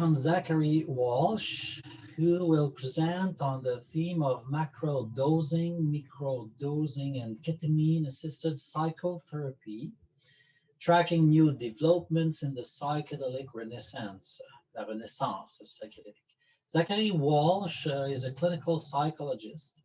welcome Zachary Walsh, who will present on the theme of macrodosing, microdosing, and ketamine-assisted psychotherapy, tracking new developments in the psychedelic renaissance, the renaissance of psychedelic. Zachary Walsh is a clinical psychologist,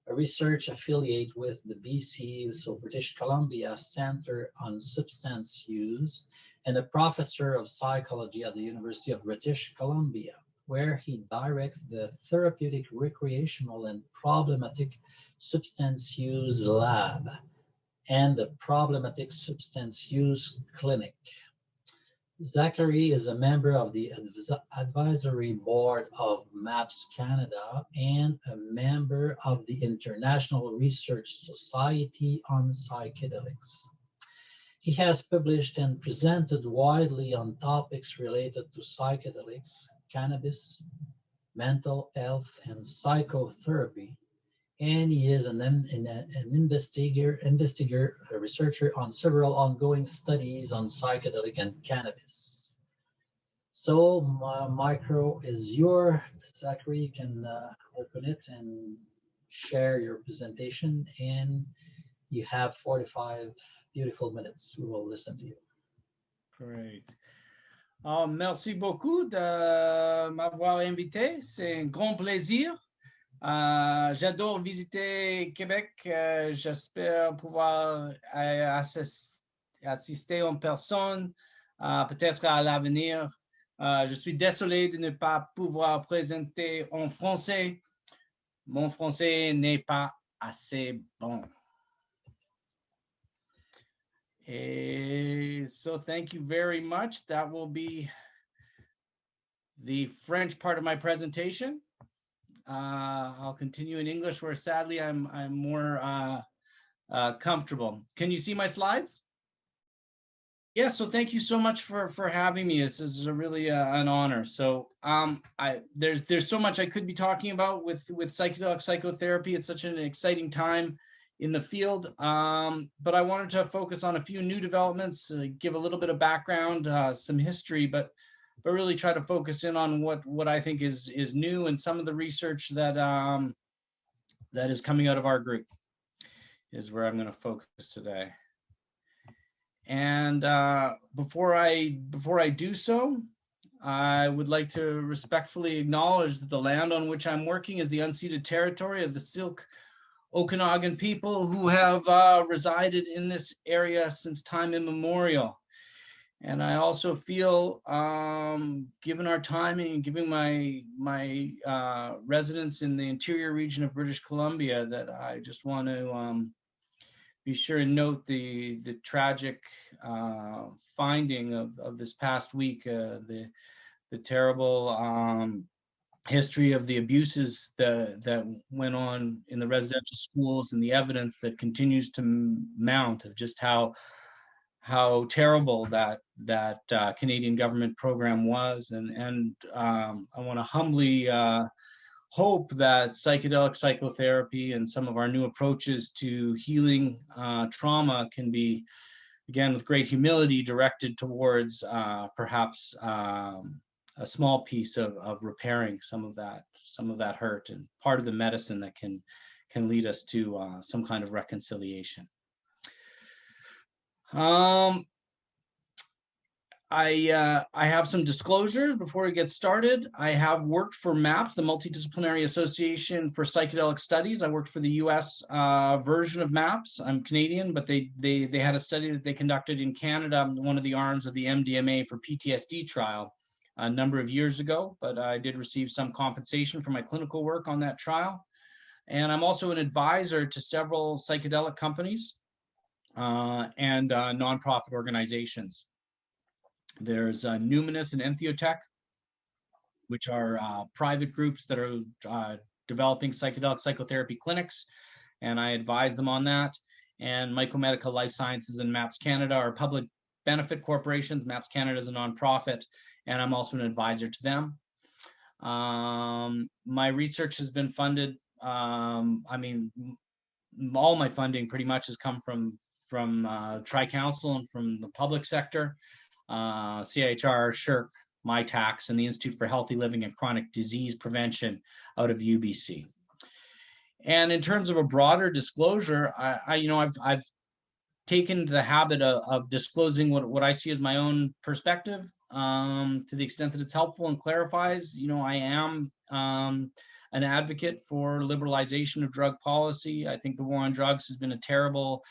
a research affiliate with the BC, so British Columbia Center on Substance Use, and a professor of psychology at the University of British Columbia, where he directs the therapeutic, recreational, and problematic substance use lab and the problematic substance use clinic. Zachary is a member of the advisory board of MAPS Canada and a member of the International Research Society on Psychedelics. He has published and presented widely on topics related to psychedelics, cannabis, mental health, and psychotherapy, and he is an investigator, a researcher on several ongoing studies on psychedelic and cannabis. So micro is your, Zachary, you can open it and share your presentation, and you have 45 beautiful minutes. We will listen to you. Great. Merci beaucoup de m'avoir invité. C'est un grand plaisir. J'adore visiter Québec. J'espère pouvoir assister en personne, peut-être à l'avenir. Je suis désolé de ne pas pouvoir présenter en français. Mon français n'est pas assez bon. So thank you very much. That will be the French part of my presentation. I'll continue in English, where sadly I'm more comfortable. Can you see my slides? Yes. So thank you so much for having me. This is really an honor. So there's so much I could be talking about with psychedelic psychotherapy. It's such an exciting time in the field, but I wanted to focus on a few new developments, give a little bit of background, some history, but really try to focus in on what I think is new, and some of the research that that is coming out of our group is where I'm going to focus today. And before I do so, I would like to respectfully acknowledge that the land on which I'm working is the unceded territory of the Syilx Okanagan people, who have resided in this area since time immemorial. And I also feel, given our timing and given my residence in the interior region of British Columbia, that I just want to be sure and note the tragic finding of this past week, the terrible history of the abuses that went on in the residential schools, and the evidence that continues to mount of just how terrible that Canadian government program was. And I want to humbly hope that psychedelic psychotherapy and some of our new approaches to healing trauma can be, again, with great humility, directed towards perhaps a small piece of repairing some of that hurt, and part of the medicine that can lead us to some kind of reconciliation. I have some disclosures before we get started. I have worked for MAPS, the Multidisciplinary Association for Psychedelic Studies. I worked for the US version of MAPS. I'm Canadian, but they had a study that they conducted in Canada, one of the arms of the MDMA for PTSD trial, a number of years ago, but I did receive some compensation for my clinical work on that trial. And I'm also an advisor to several psychedelic companies and nonprofit organizations. There's Numinous and Entheotech, which are private groups that are developing psychedelic psychotherapy clinics, and I advise them on that. And Mycomedica Life Sciences and MAPS Canada are public benefit corporations. MAPS Canada is a nonprofit, and I'm also an advisor to them. My research has been funded. I mean, all my funding pretty much has come from Tri-Council and from the public sector, CIHR, SSHRC, MyTax, and the Institute for Healthy Living and Chronic Disease Prevention out of UBC. And in terms of a broader disclosure, I've taken the habit of disclosing what I see as my own perspective, to the extent that it's helpful and clarifies. I am an advocate for liberalization of drug policy. I think the war on drugs has been a terrible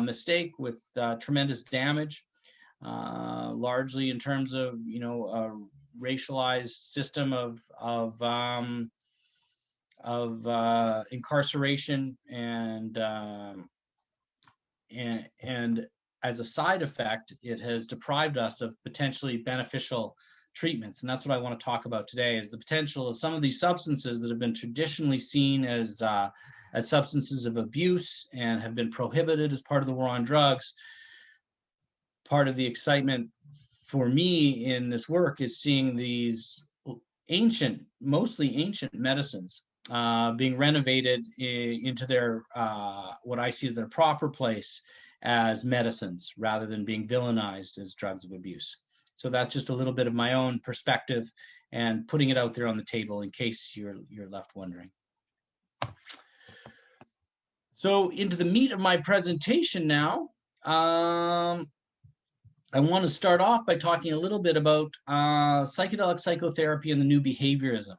mistake with tremendous damage, largely in terms of a racialized system of incarceration and as a side effect, it has deprived us of potentially beneficial treatments. And that's what I want to talk about today, is the potential of some of these substances that have been traditionally seen as substances of abuse and have been prohibited as part of the war on drugs. Part of the excitement for me in this work is seeing these mostly ancient medicines being renovated into their what I see as their proper place as medicines, rather than being villainized as drugs of abuse. So that's just a little bit of my own perspective and putting it out there on the table in case you're left wondering. So into the meat of my presentation now. I want to start off by talking a little bit about psychedelic psychotherapy and the new behaviorism.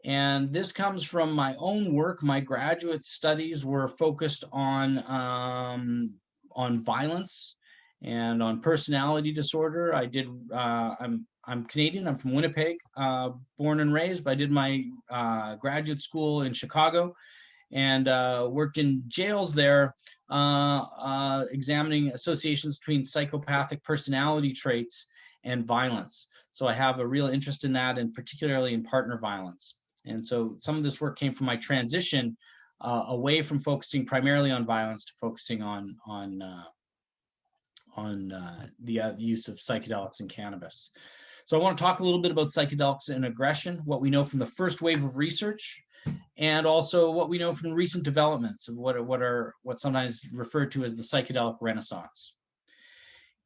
And this comes from my own work. My graduate studies were focused on violence and on personality disorder. I'm Canadian. I'm from Winnipeg, born and raised. But I did my graduate school in Chicago and worked in jails there, examining associations between psychopathic personality traits and violence. So I have a real interest in that, and particularly in partner violence. And so some of this work came from my transition away from focusing primarily on violence to focusing on the use of psychedelics and cannabis. So I want to talk a little bit about psychedelics and aggression, what we know from the first wave of research, and also what we know from recent developments of what's sometimes referred to as the psychedelic renaissance.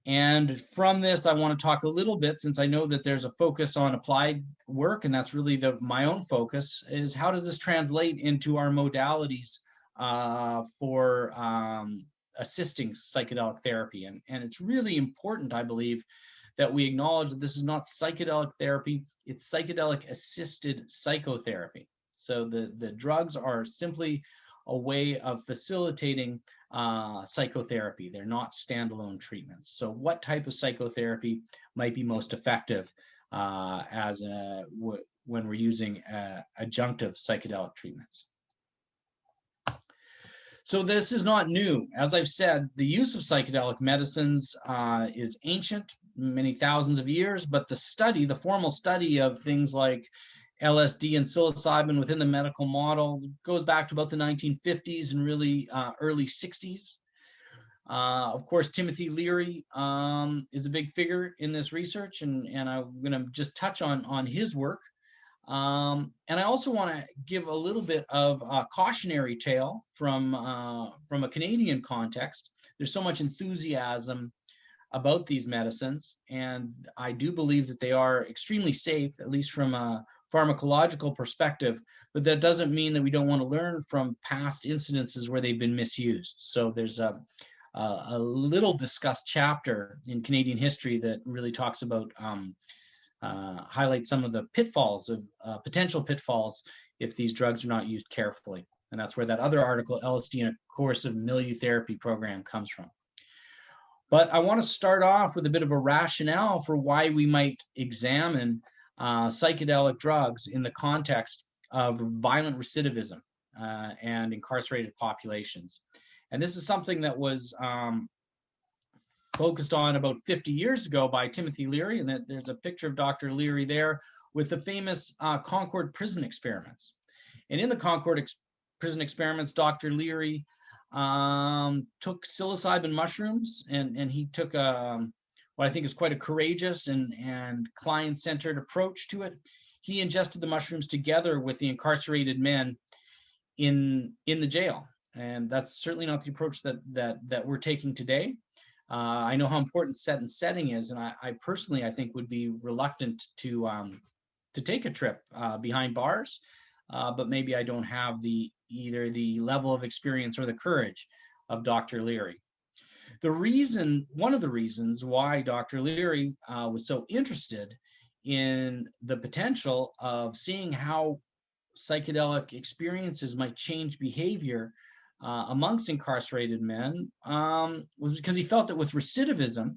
And from this, I want to talk a little bit, since I know that there's a focus on applied work, and that's really my own focus, is how does this translate into our modalities for assisting psychedelic therapy? And it's really important, I believe, that we acknowledge that this is not psychedelic therapy, it's psychedelic assisted psychotherapy. So the drugs are simply a way of facilitating psychotherapy. They're not standalone treatments. So what type of psychotherapy might be most effective when we're using adjunctive psychedelic treatments? So this is not new. As I've said, the use of psychedelic medicines is ancient, many thousands of years, but the formal study of things like LSD and psilocybin within the medical model goes back to about the 1950s and really early 60s. Of course, Timothy Leary is a big figure in this research, and I'm going to just touch on his work. And I also want to give a little bit of a cautionary tale from a Canadian context. There's so much enthusiasm about these medicines, and I do believe that they are extremely safe, at least from a pharmacological perspective, but that doesn't mean that we don't want to learn from past incidences where they've been misused. So there's a little discussed chapter in Canadian history that really talks about highlight some of the pitfalls of potential pitfalls if these drugs are not used carefully. And that's where that other article, LSD and a Coercive Milieu Therapy Program, comes from. But I want to start off with a bit of a rationale for why we might examine psychedelic drugs in the context of violent recidivism and incarcerated populations. And this is something that was focused on about 50 years ago by Timothy Leary, and that there's a picture of Dr. Leary there with the famous Concord prison experiments. And in the Concord prison experiments, Dr. Leary took psilocybin mushrooms, and he took what I think is quite a courageous and client-centered approach to it. He ingested the mushrooms together with the incarcerated men in the jail. And that's certainly not the approach that we're taking today. I know how important set and setting is, and I personally, I think, would be reluctant to take a trip behind bars, but maybe I don't have either the level of experience or the courage of Dr. Leary. One of the reasons why Dr. Leary was so interested in the potential of seeing how psychedelic experiences might change behavior amongst incarcerated men was because he felt that with recidivism,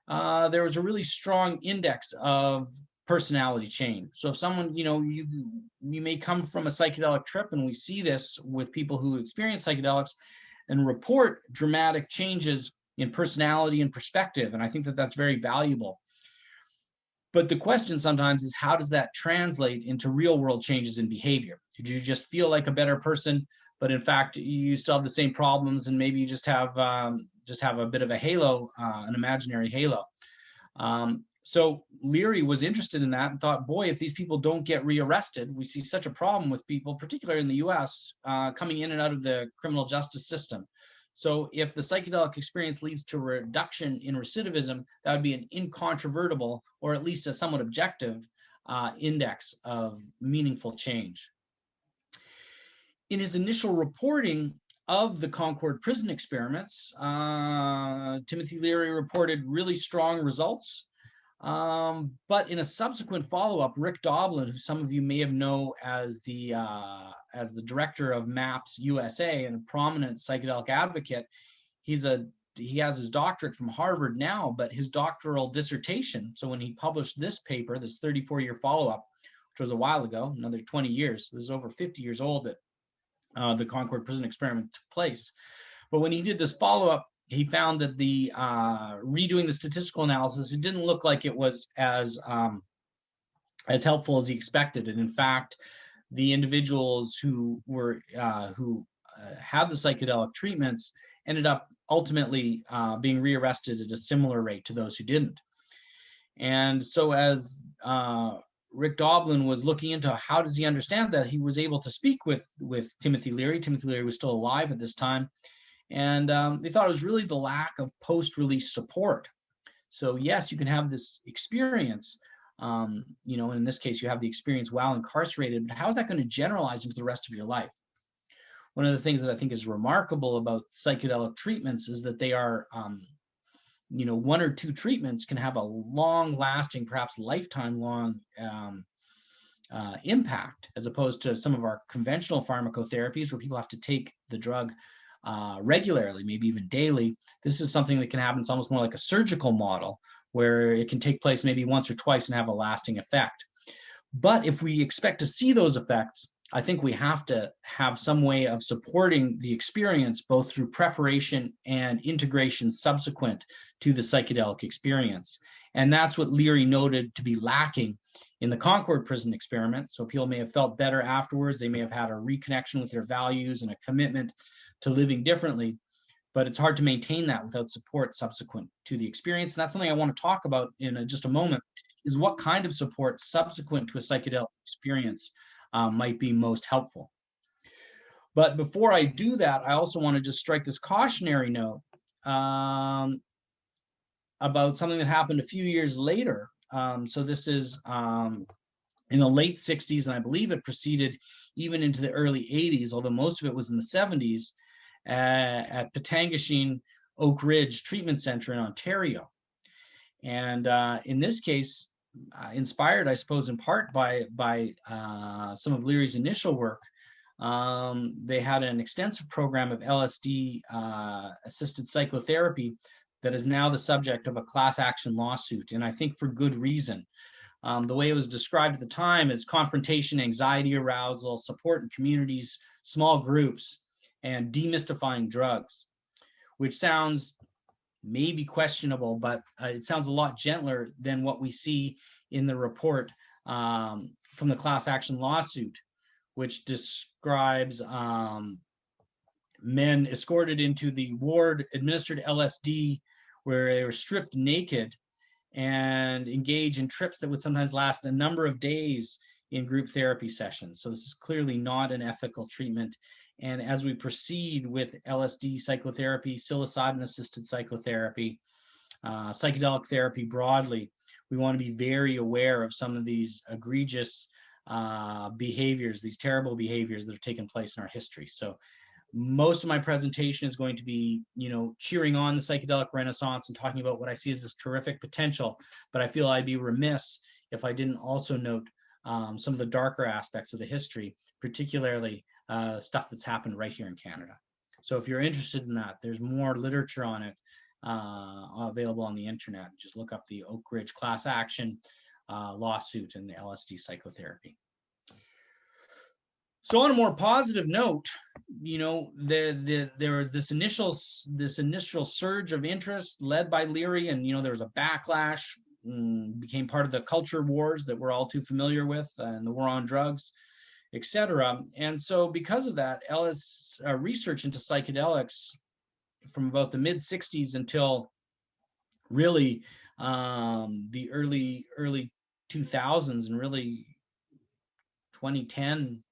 there was a really strong index of personality change. So if someone, you may come from a psychedelic trip, and we see this with people who experience psychedelics and report dramatic changes in personality and perspective. And I think that that's very valuable. But the question sometimes is, how does that translate into real world changes in behavior? Do you just feel like a better person, but in fact, you still have the same problems, and maybe you just have a bit of a halo, an imaginary halo? So Leary was interested in that and thought, boy, if these people don't get rearrested, we see such a problem with people, particularly in the US, coming in and out of the criminal justice system. So if the psychedelic experience leads to a reduction in recidivism, that would be an incontrovertible, or at least a somewhat objective, index of meaningful change. In his initial reporting of the Concord prison experiments, Timothy Leary reported really strong results. But in a subsequent follow-up, Rick Doblin, who some of you may have known as the director of MAPS USA and a prominent psychedelic advocate, he has his doctorate from Harvard now, but his doctoral dissertation, so when he published this paper, this 34-year follow-up, which was a while ago, another 20 years, this is over 50 years old that the Concord prison experiment took place. But when he did this follow-up, he found that the redoing the statistical analysis, it didn't look like it was as helpful as he expected. And in fact, the individuals who had the psychedelic treatments ended up ultimately being rearrested at a similar rate to those who didn't. And so as Rick Doblin was looking into how does he understand that, he was able to speak with Timothy Leary. Timothy Leary was still alive at this time. And they thought it was really the lack of post-release support. So yes, you can have this experience, and in this case, you have the experience while incarcerated, but how is that going to generalize into the rest of your life? One of the things that I think is remarkable about psychedelic treatments is that they are, one or two treatments can have a long-lasting, perhaps lifetime-long impact, as opposed to some of our conventional pharmacotherapies where people have to take the drug regularly, maybe even daily. This is something that can happen. It's almost more like a surgical model where it can take place maybe once or twice and have a lasting effect. But if we expect to see those effects, I think we have to have some way of supporting the experience both through preparation and integration subsequent to the psychedelic experience. And that's what Leary noted to be lacking in the Concord prison experiment. So people may have felt better afterwards. They may have had a reconnection with their values and a commitment to living differently, but it's hard to maintain that without support subsequent to the experience. And that's something I want to talk about in just a moment, is what kind of support subsequent to a psychedelic experience might be most helpful. But before I do that, I also want to just strike this cautionary note about something that happened a few years later. So this is in the late 60s, and I believe it proceeded even into the early 80s, although most of it was in the 70s, at Petangasheen Oak Ridge Treatment Center in Ontario. And in this case, inspired, I suppose, in part by some of Leary's initial work, they had an extensive program of LSD assisted psychotherapy that is now the subject of a class action lawsuit, and I think for good reason. The way it was described at the time is confrontation, anxiety arousal, support in communities, small groups, and demystifying drugs, which sounds maybe questionable, but it sounds a lot gentler than what we see in the report from the class action lawsuit, which describes men escorted into the ward, administered LSD, where they were stripped naked and engage in trips that would sometimes last a number of days in group therapy sessions. So this is clearly not an ethical treatment. And as we proceed with LSD psychotherapy, psilocybin-assisted psychotherapy, psychedelic therapy broadly, we want to be very aware of some of these egregious behaviors, these terrible behaviors that have taken place in our history. So most of my presentation is going to be, cheering on the psychedelic renaissance and talking about what I see as this terrific potential. But I feel I'd be remiss if I didn't also note some of the darker aspects of the history, particularly stuff that's happened right here in Canada. So if you're interested in that, there's more literature on it available on the internet. Just look up the Oak Ridge class action lawsuit and the LSD psychotherapy. So on a more positive note, there was this initial surge of interest led by Leary, and there was a backlash, became part of the culture wars that we're all too familiar with, and the war on drugs, etc. And so because of that, research into psychedelics from about the mid 60s until really the early 2000s, and really 2010,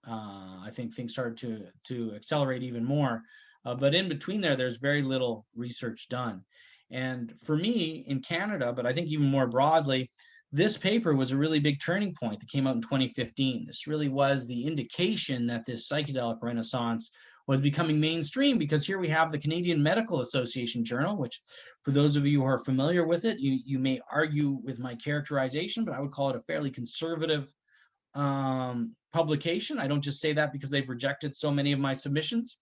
I think things started to accelerate even more. But in between there's very little research done. And for me in Canada, but I think even more broadly, this paper was a really big turning point that came out in 2015. This really was the indication that this psychedelic renaissance was becoming mainstream, because here we have the Canadian Medical Association Journal, which for those of you who are familiar with it, you may argue with my characterization, but I would call it a fairly conservative publication. I don't just say that because they've rejected so many of my submissions,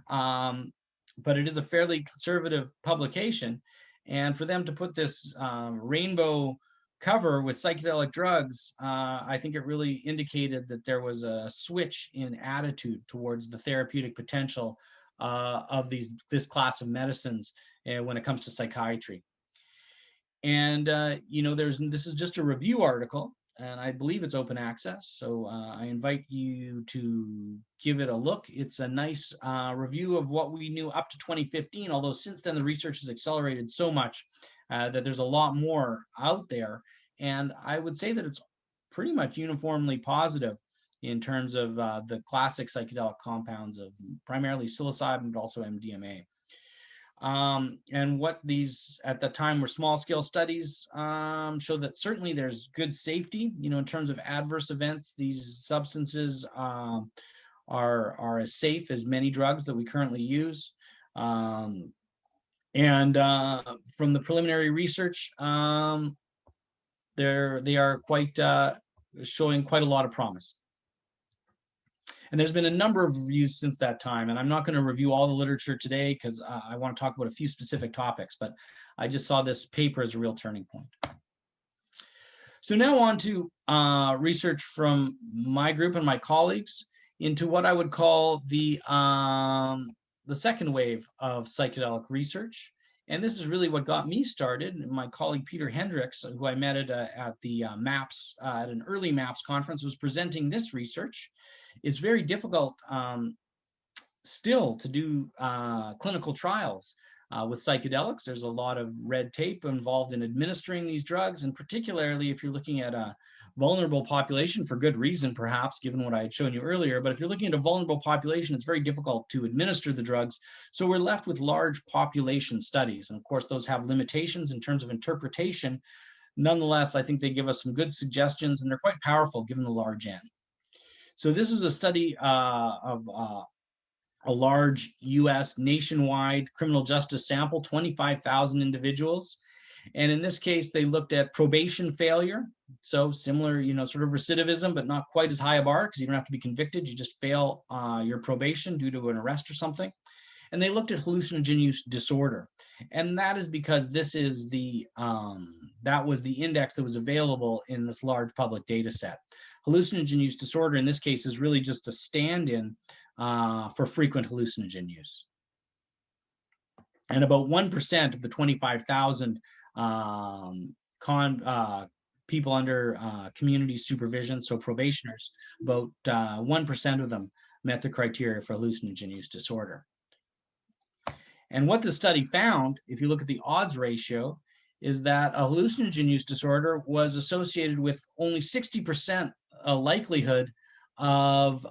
but it is a fairly conservative publication. And for them to put this rainbow cover with psychedelic drugs, I think it really indicated that there was a switch in attitude towards the therapeutic potential of this class of medicines when it comes to psychiatry. And this is just a review article, and I believe it's open access, so I invite you to give it a look. It's a nice review of what we knew up to 2015, although since then the research has accelerated so much that there's a lot more out there. And I would say that it's pretty much uniformly positive in terms of the classic psychedelic compounds of primarily psilocybin, but also MDMA. And what these at the time were small scale studies show that certainly there's good safety, in terms of adverse events. These substances are as safe as many drugs that we currently use. And from the preliminary research, they are quite showing quite a lot of promise. And there's been a number of reviews since that time, and I'm not going to review all the literature today because I want to talk about a few specific topics, but I just saw this paper as a real turning point. So now on to research from my group and my colleagues into what I would call the second wave of psychedelic research. And this is really what got me started. My colleague Peter Hendricks, who I met at the MAPS, at an early MAPS conference, was presenting this research. It's very difficult still to do clinical trials with psychedelics. There's a lot of red tape involved in administering these drugs, and particularly if you're looking at a vulnerable population, for good reason perhaps, given what I had shown you earlier. But if you're looking at a vulnerable population, it's very difficult to administer the drugs. So we're left with large population studies. And of course, those have limitations in terms of interpretation. Nonetheless, I think they give us some good suggestions, and they're quite powerful given the large N. So this is a study of a large US nationwide criminal justice sample, 25,000 individuals. And in this case, they looked at probation failure. So similar, sort of recidivism, but not quite as high a bar because you don't have to be convicted. You just fail your probation due to an arrest or something. And they looked at hallucinogen use disorder. And that is because this is that was the index that was available in this large public data set. Hallucinogen use disorder in this case is really just a stand-in for frequent hallucinogen use. And about 1% of the 25,000 people under community supervision, so probationers, about 1% of them met the criteria for hallucinogen use disorder. And what the study found, if you look at the odds ratio, is that a hallucinogen use disorder was associated with only 60% likelihood of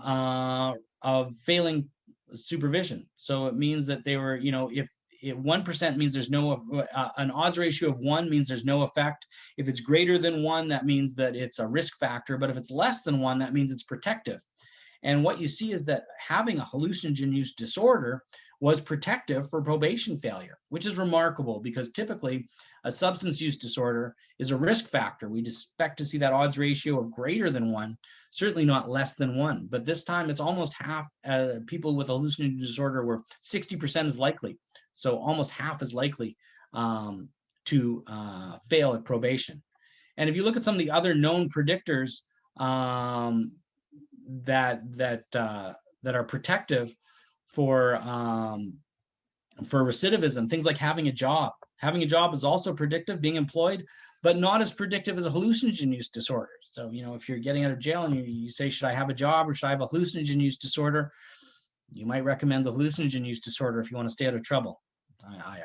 of failing supervision. So it means that they were, if 1% means there's no, an odds ratio of 1 means there's no effect. If it's greater than 1, that means that it's a risk factor. But if it's less than 1, that means it's protective. And what you see is that having a hallucinogen use disorder was protective for probation failure, which is remarkable because typically a substance use disorder is a risk factor. We'd expect to see that odds ratio of greater than 1, certainly not less than 1. But this time it's almost half. People with hallucinogen disorder were 60% as likely. So almost half as likely to fail at probation. And if you look at some of the other known predictors that are protective for recidivism, things like having a job. Having a job is also predictive, being employed, but not as predictive as a hallucinogen use disorder. So, if you're getting out of jail and you say, should I have a job or should I have a hallucinogen use disorder? You might recommend the hallucinogen use disorder if you want to stay out of trouble.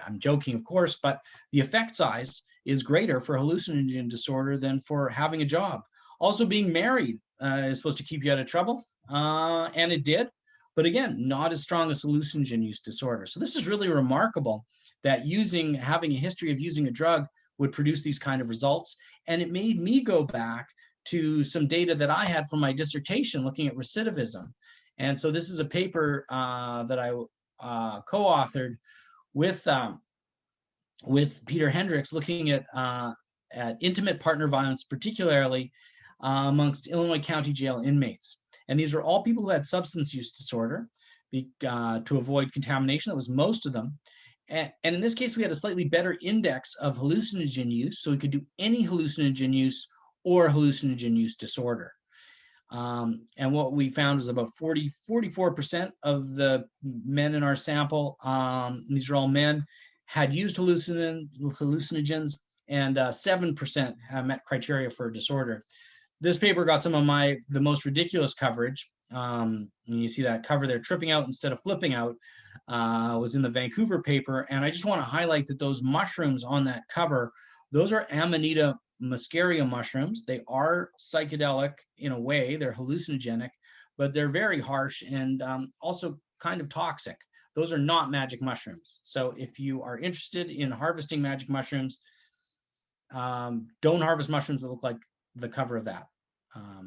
I'm joking, of course, but the effect size is greater for hallucinogen disorder than for having a job. Also, being married is supposed to keep you out of trouble, and it did. But again, not as strong as hallucinogen use disorder. So this is really remarkable that having a history of using a drug would produce these kind of results. And it made me go back to some data that I had from my dissertation looking at recidivism. And so this is a paper that I co-authored with Peter Hendricks, looking at intimate partner violence, particularly amongst Illinois County Jail inmates. And these are all people who had substance use disorder to avoid contamination. That was most of them. And in this case, we had a slightly better index of hallucinogen use. So we could do any hallucinogen use or hallucinogen use disorder. And what we found was about 44% of the men in our sample, these are all men, had used hallucinogens, and 7% have met criteria for disorder. This paper got some of the most ridiculous coverage. And you see that cover there, tripping out instead of flipping out, was in the Vancouver paper. And I just want to highlight that those mushrooms on that cover, those are Amanita muscaria mushrooms. They are psychedelic in a way. They're hallucinogenic, but they're very harsh and also kind of toxic. Those are not magic mushrooms. So if you are interested in harvesting magic mushrooms, don't harvest mushrooms that look like the cover of that.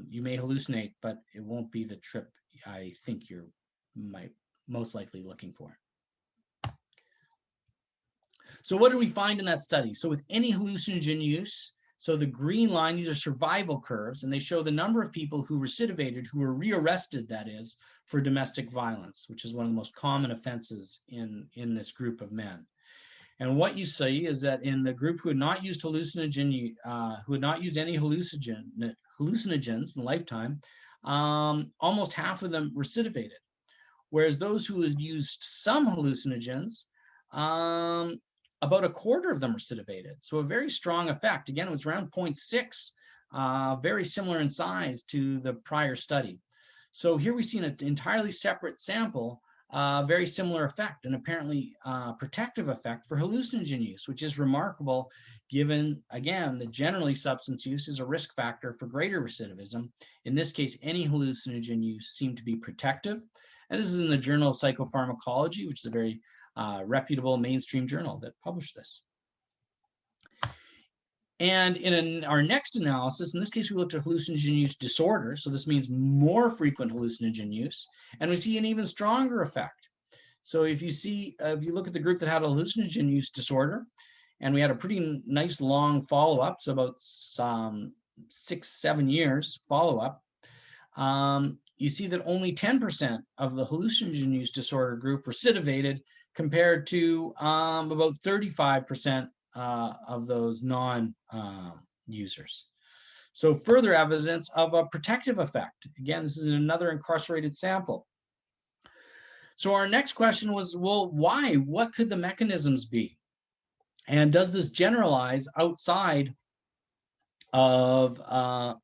You may hallucinate, but it won't be the trip I think you're most likely looking for. So what did we find in that study? So with any hallucinogen use, so the green line, these are survival curves, and they show the number of people who recidivated, who were rearrested, that is, for domestic violence, which is one of the most common offenses in this group of men. And what you see is that in the group who had not used who had not used any hallucinogens in lifetime, almost half of them recidivated. Whereas those who had used some hallucinogens, about a quarter of them recidivated. So a very strong effect. Again, it was around 0.6, very similar in size to the prior study. So here we see an entirely separate sample, very similar effect, and apparently protective effect for hallucinogen use, which is remarkable given, again, that generally substance use is a risk factor for greater recidivism. In this case, any hallucinogen use seemed to be protective. And this is in the Journal of Psychopharmacology, which is a very reputable mainstream journal that published this. And in our next analysis, in this case, we looked at hallucinogen use disorder. So this means more frequent hallucinogen use, and we see an even stronger effect. So if you look at the group that had hallucinogen use disorder, and we had a pretty nice long follow-up, so about 6-7 years follow-up, you see that only 10% of the hallucinogen use disorder group recidivated, compared to about 35% of those non-users. So further evidence of a protective effect. Again, this is another incarcerated sample. So our next question was, well, why? What could the mechanisms be? And does this generalize outside of a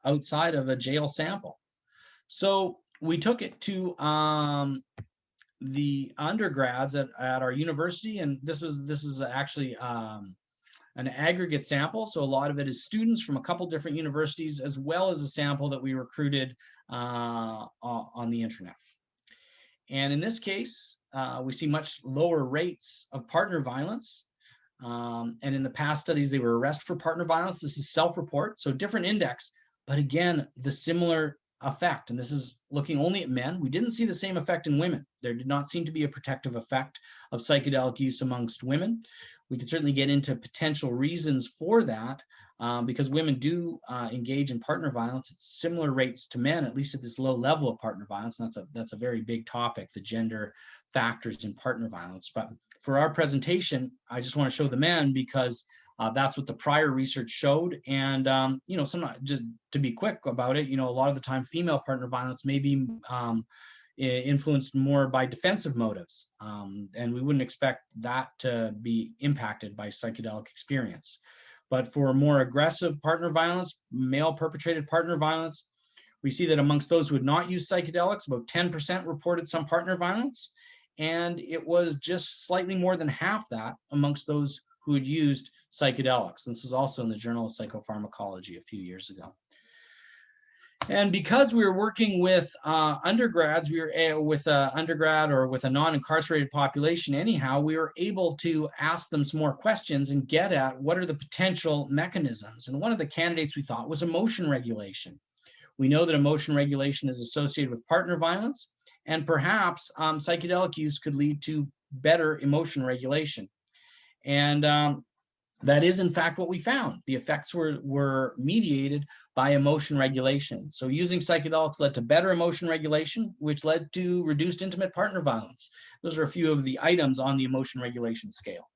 jail sample? So we took it to the undergrads at our university, and this is actually an aggregate sample. So a lot of it is students from a couple different universities, as well as a sample that we recruited on the internet. And in this case, we see much lower rates of partner violence. And in the past studies, they were arrested for partner violence. This is self-report, so different index, but again, the similar effect. And this is looking only at men. We didn't see the same effect in women. There did not seem to be a protective effect of psychedelic use amongst women. We could certainly get into potential reasons for that, because women do engage in partner violence at similar rates to men, at least at this low level of partner violence. And that's a very big topic, the gender factors in partner violence. But for our presentation, I just want to show the men because that's what the prior research showed. And, just to be quick about it, a lot of the time female partner violence may be influenced more by defensive motives. And we wouldn't expect that to be impacted by psychedelic experience. But for more aggressive partner violence, male perpetrated partner violence, we see that amongst those who had not used psychedelics, about 10% reported some partner violence. And it was just slightly more than half that amongst those who had used psychedelics. This is also in the Journal of Psychopharmacology a few years ago. And because we were working with undergrads, we were with an undergrad or with a non-incarcerated population anyhow, we were able to ask them some more questions and get at what are the potential mechanisms. And one of the candidates we thought was emotion regulation. We know that emotion regulation is associated with partner violence, and perhaps psychedelic use could lead to better emotion regulation. And that is, in fact, what we found. The effects were mediated by emotion regulation. So using psychedelics led to better emotion regulation, which led to reduced intimate partner violence. Those are a few of the items on the emotion regulation scale.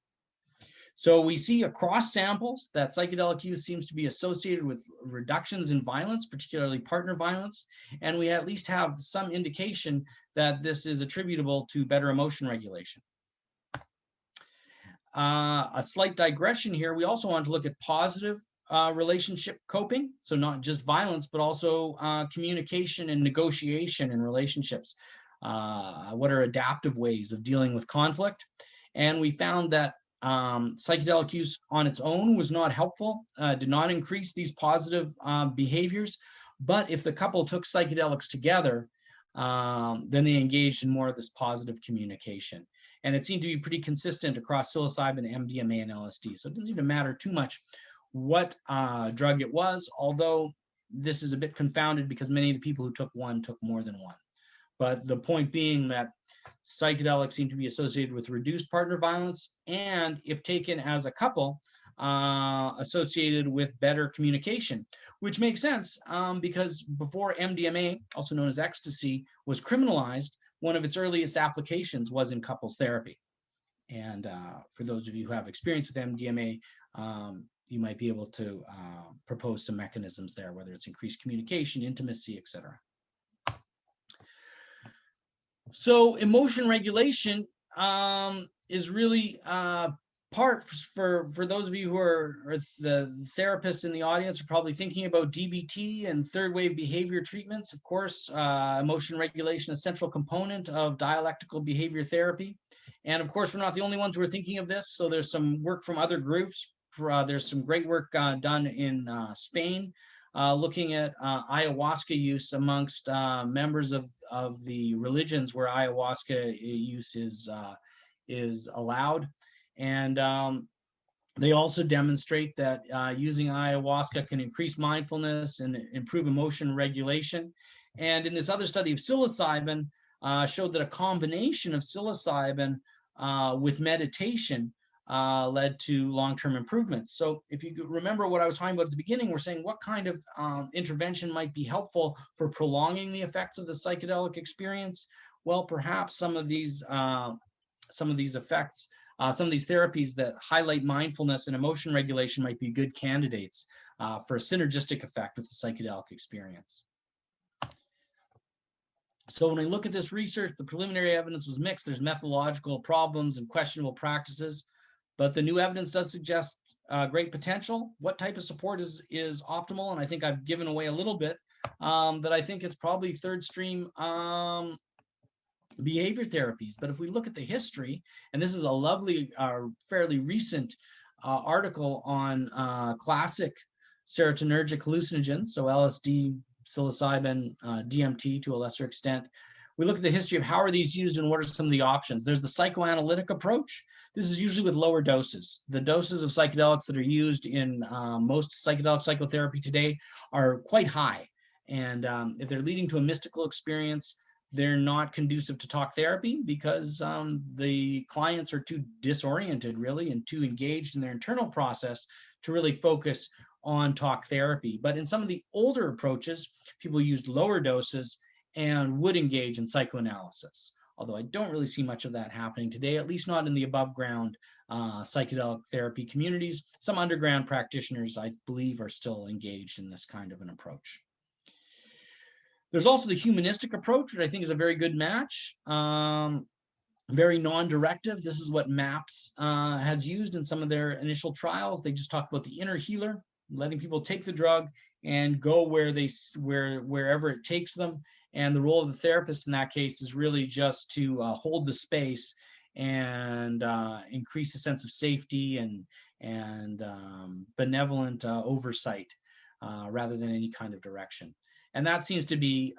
So we see across samples that psychedelic use seems to be associated with reductions in violence, particularly partner violence. And we at least have some indication that this is attributable to better emotion regulation. A slight digression here, we also want to look at positive relationship coping. So not just violence, but also communication and negotiation in relationships. What are adaptive ways of dealing with conflict? And we found that psychedelic use on its own was not helpful, did not increase these positive behaviors. But if the couple took psychedelics together, then they engaged in more of this positive communication. And it seemed to be pretty consistent across psilocybin, MDMA, and LSD. So it didn't seem to matter too much what drug it was, although this is a bit confounded because many of the people who took one took more than one. But the point being that psychedelics seem to be associated with reduced partner violence, and if taken as a couple, associated with better communication, which makes sense because before MDMA, also known as ecstasy, was criminalized, one of its earliest applications was in couples therapy. And for those of you who have experience with MDMA, you might be able to propose some mechanisms there, whether it's increased communication, intimacy, etc. So emotion regulation is really part for those of you who are the therapists in the audience are probably thinking about DBT and third wave behavior treatments. Of course, emotion regulation is a central component of dialectical behavior therapy. And of course, we're not the only ones who are thinking of this. So there's some work from other groups. There's some great work done in Spain, looking at ayahuasca use amongst members of the religions where ayahuasca use is allowed. And they also demonstrate that using ayahuasca can increase mindfulness and improve emotion regulation. And in this other study of psilocybin, showed that a combination of psilocybin with meditation led to long-term improvements. So if you remember what I was talking about at the beginning, we're saying what kind of intervention might be helpful for prolonging the effects of the psychedelic experience. Well, perhaps some of these effects, some of these therapies that highlight mindfulness and emotion regulation might be good candidates for a synergistic effect with the psychedelic experience. So when we look at this research, the preliminary evidence was mixed. There's methodological problems and questionable practices, but the new evidence does suggest great potential. What type of support is optimal? And I think I've given away a little bit that I think it's probably third stream behavior therapies. But if we look at the history, and this is a lovely, fairly recent article on classic serotonergic hallucinogens, so LSD, psilocybin, DMT to a lesser extent, We look at the history of how are these used and what are some of the options. There's the psychoanalytic approach. This is usually with lower doses. The doses of psychedelics that are used in most psychedelic psychotherapy today are quite high. And if they're leading to a mystical experience, they're not conducive to talk therapy because the clients are too disoriented, really, and too engaged in their internal process to really focus on talk therapy. But in some of the older approaches, people used lower doses and would engage in psychoanalysis. Although I don't really see much of that happening today, at least not in the above ground psychedelic therapy communities. Some underground practitioners, I believe, are still engaged in this kind of an approach. There's also the humanistic approach, which I think is a very good match. Very non-directive. This is what MAPS has used in some of their initial trials. They just talk about the inner healer, letting people take the drug and go wherever it takes them. And the role of the therapist in that case is really just to hold the space and increase a sense of safety and benevolent oversight rather than any kind of direction. And that seems to be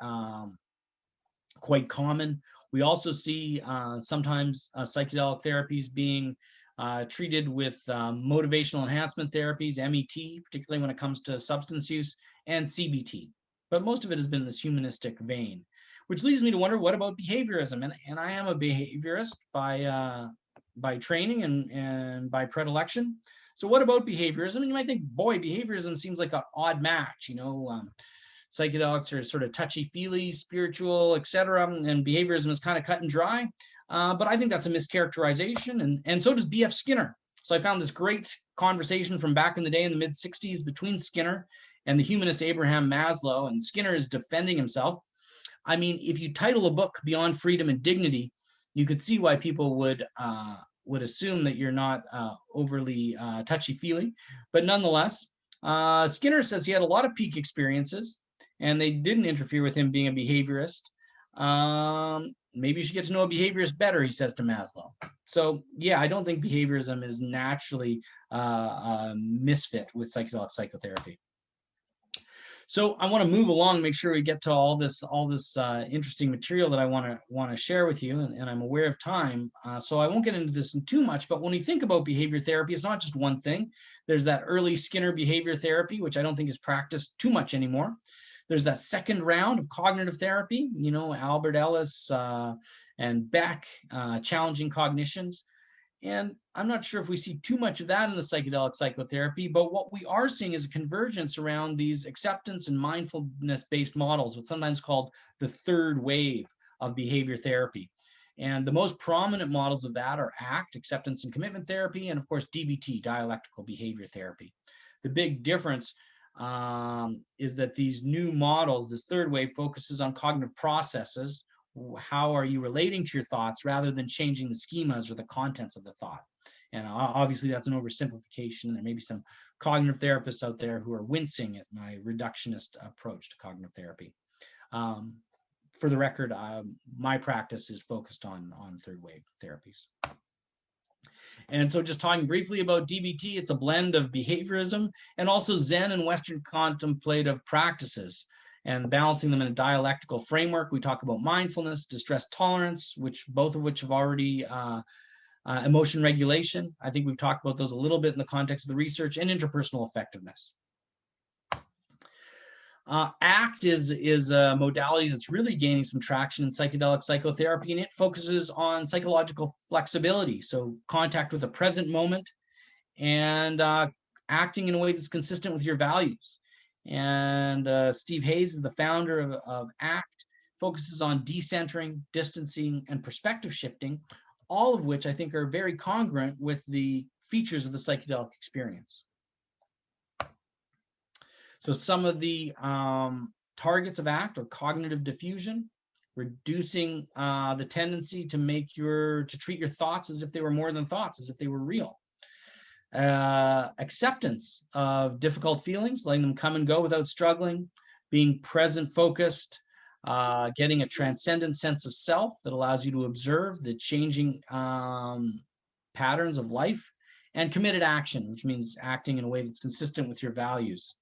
quite common. We also see sometimes psychedelic therapies being treated with motivational enhancement therapies, MET, particularly when it comes to substance use, and CBT. But most of it has been this humanistic vein, which leads me to wonder, what about behaviorism? And I am a behaviorist by training and by predilection. So what about behaviorism? And you might think, boy, behaviorism seems like an odd match, psychedelics are sort of touchy-feely, spiritual, etc., and behaviorism is kind of cut and dry. But I think that's a mischaracterization, and so does B.F. Skinner. So I found this great conversation from back in the day in the mid-60s between Skinner and the humanist Abraham Maslow, and Skinner is defending himself. I mean, if you title a book Beyond Freedom and Dignity, you could see why people would assume that you're not overly touchy-feely. But nonetheless, Skinner says he had a lot of peak experiences, and they didn't interfere with him being a behaviorist. Maybe you should get to know a behaviorist better, he says to Maslow. So yeah, I don't think behaviorism is naturally a misfit with psychedelic psychotherapy. So I want to move along, make sure we get to all this interesting material that I want to share with you, and I'm aware of time, so I won't get into this too much. But when we think about behavior therapy, it's not just one thing. There's that early Skinner behavior therapy, which I don't think is practiced too much anymore. There's that second round of cognitive therapy, Albert Ellis and Beck, challenging cognitions. And I'm not sure if we see too much of that in the psychedelic psychotherapy, but what we are seeing is a convergence around these acceptance and mindfulness-based models, what's sometimes called the third wave of behavior therapy. And the most prominent models of that are ACT, acceptance and commitment therapy, and of course DBT, dialectical behavior therapy. The big difference is that these new models, this third wave, focuses on cognitive processes. How are you relating to your thoughts rather than changing the schemas or the contents of the thought? And obviously that's an oversimplification. There may be some cognitive therapists out there who are wincing at my reductionist approach to cognitive therapy. For the record, my practice is focused on third wave therapies. And so just talking briefly about DBT, it's a blend of behaviorism and also Zen and Western contemplative practices, and balancing them in a dialectical framework. We talk about mindfulness, distress tolerance, both of which have already emotion regulation. I think we've talked about those a little bit in the context of the research, and interpersonal effectiveness. ACT is a modality that's really gaining some traction in psychedelic psychotherapy, and it focuses on psychological flexibility, so contact with the present moment and acting in a way that's consistent with your values. And Steve Hayes is the founder of ACT, focuses on decentering, distancing, and perspective shifting, all of which I think are very congruent with the features of the psychedelic experience. So some of the targets of ACT are cognitive diffusion, reducing the tendency to treat your thoughts as if they were more than thoughts, as if they were real. Acceptance of difficult feelings, letting them come and go without struggling, being present focused, getting a transcendent sense of self that allows you to observe the changing patterns of life, and committed action, which means acting in a way that's consistent with your values